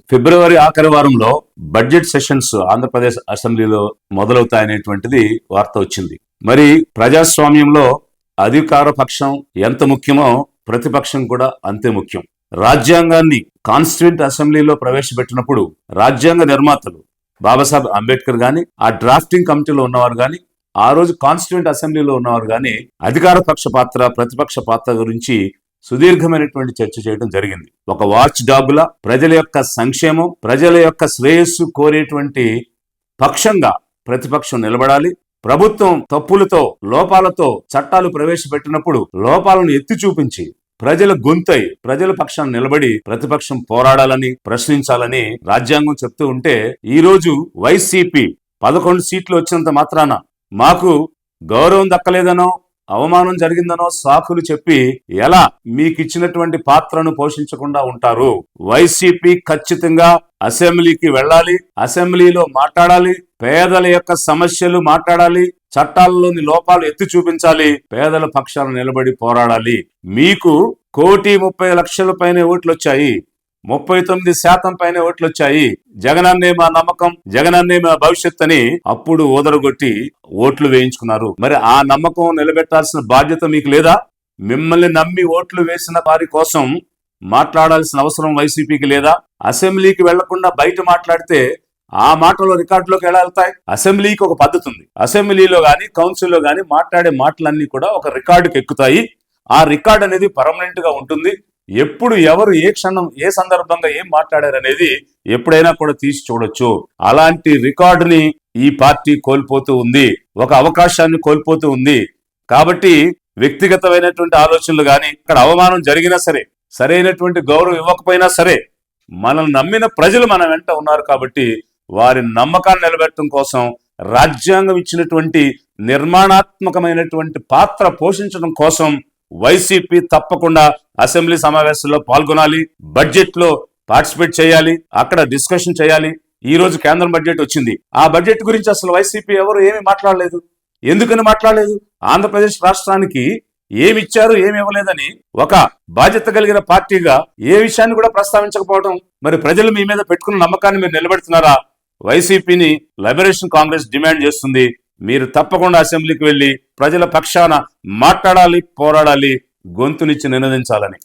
ఫిబ్రవరి ఆఖరి వారంలో budget sessions Andhra Pradesh అసెంబ్లీలో మొదలవుతాయనేటువంటిది వార్త వచ్చింది. మరి ప్రజాస్వామ్యంలో అధికార పక్షం ఎంత ముఖ్యమో ప్రతిపక్షం కూడా అంతే ముఖ్యం. రాజ్యాంగాన్ని కాన్స్టిట్యూంట్ అసెంబ్లీలో ప్రవేశపెట్టినప్పుడు రాజ్యాంగ నిర్మాతలు బాబాసాహెబ్ అంబేద్కర్ గాని, ఆ డ్రాఫ్టింగ్ కమిటీలో ఉన్నవారు గాని, ఆ రోజు కాన్స్టిట్యూంట్ అసెంబ్లీలో ఉన్నవారు గాని అధికార పక్ష పాత్ర, ప్రతిపక్ష పాత్ర గురించి సుదీర్ఘమైనటువంటి చర్చ చేయడం జరిగింది. ఒక వాచ్ డాగులా ప్రజల యొక్క సంక్షేమం, ప్రజల యొక్క శ్రేయస్సు కోరేటువంటి పక్షంగా ప్రతిపక్షం నిలబడాలి. ప్రభుత్వం తప్పులతో, లోపాలతో చట్టాలు ప్రవేశపెట్టినప్పుడు లోపాలను ఎత్తి చూపించి ప్రజల గొంతై ప్రజల పక్షాన్ని నిలబడి ప్రతిపక్షం పోరాడాలని, ప్రశ్నించాలని రాజ్యాంగం చెప్తూ ఉంటే, ఈ రోజు వైసీపీ 11 సీట్లు వచ్చినంత మాత్రాన మాకు గౌరవం దక్కలేదనో, అవమానం జరిగిందనో సాకులు చెప్పి ఎలా మీకు ఇచ్చినటువంటి పాత్రను పోషించకుండా ఉంటారు? వైసీపీ ఖచ్చితంగా అసెంబ్లీకి వెళ్ళాలి, అసెంబ్లీలో మాట్లాడాలి, పేదల యొక్క సమస్యలు మాట్లాడాలి, చట్టాల్లోని లోపాలు ఎత్తి చూపించాలి, పేదల పక్షాన నిలబడి పోరాడాలి. మీకు 1,30,00,000 పైన ఓట్లు వచ్చాయి, 39% పైన ఓట్లు వచ్చాయి. జగనన్నే మా నమ్మకం, జగనన్నే మా భవిష్యత్ అని అప్పుడు ఓదరగొట్టి ఓట్లు వేయించుకున్నారు. మరి ఆ నమ్మకం నిలబెట్టాల్సిన బాధ్యత మీకు లేదా? మిమ్మల్ని నమ్మి ఓట్లు వేసిన వారి కోసం మాట్లాడాల్సిన అవసరం వైసీపీకి లేదా? అసెంబ్లీకి వెళ్లకుండా బయట మాట్లాడితే ఆ మాటలు రికార్డులోకి ఎలా వెళ్తాయి? అసెంబ్లీకి ఒక పద్ధతి ఉంది. అసెంబ్లీలో గాని, కౌన్సిల్లో గాని మాట్లాడే మాటలన్నీ కూడా ఒక రికార్డుకి ఎక్కుతాయి. ఆ రికార్డ్ అనేది పర్మనెంట్ గా ఉంటుంది. ఎప్పుడు ఎవరు ఏ క్షణం ఏ సందర్భంగా ఏం మాట్లాడారు అనేది ఎప్పుడైనా కూడా తీసి చూడొచ్చు. అలాంటి రికార్డుని ఈ పార్టీ కోల్పోతూ ఉంది, ఒక అవకాశాన్ని కోల్పోతూ ఉంది. కాబట్టి వ్యక్తిగతమైనటువంటి ఆలోచనలు గాని, ఇక్కడ అవమానం జరిగినా సరే, సరైనటువంటి గౌరవం ఇవ్వకపోయినా సరే, మనల్ని నమ్మిన ప్రజలు మన వెంట ఉన్నారు. కాబట్టి వారి నమ్మకాన్ని నిలబెట్టడం కోసం రాజ్యాంగం ఇచ్చినటువంటి నిర్మాణాత్మకమైనటువంటి పాత్ర పోషించడం కోసం వైసీపీ తప్పకుండా అసెంబ్లీ సమావేశంలో పాల్గొనాలి, బడ్జెట్ లో పార్టిసిపేట్ చేయాలి, అక్కడ డిస్కషన్ చేయాలి. ఈ రోజు కేంద్రం బడ్జెట్ వచ్చింది. ఆ బడ్జెట్ గురించి అసలు వైసీపీ ఎవరు ఏమి మాట్లాడలేదు. ఎందుకని మాట్లాడలేదు? ఆంధ్రప్రదేశ్ రాష్ట్రానికి ఏమి ఇచ్చారు, ఏమి ఇవ్వలేదని ఒక బాధ్యత కలిగిన పార్టీగా ఏ విషయాన్ని కూడా ప్రస్తావించకపోవడం. మరి ప్రజలు మీ మీద పెట్టుకున్న నమ్మకాన్ని మీరు నిలబెడుతున్నారా? వైసీపీని లిబరేషన్ కాంగ్రెస్ డిమాండ్ చేస్తుంది, మీరు తప్పకుండా అసెంబ్లీకి వెళ్లి ప్రజల పక్షాన మాట్లాడాలి, పోరాడాలి, గొంతునిచ్చి నినదించాలని.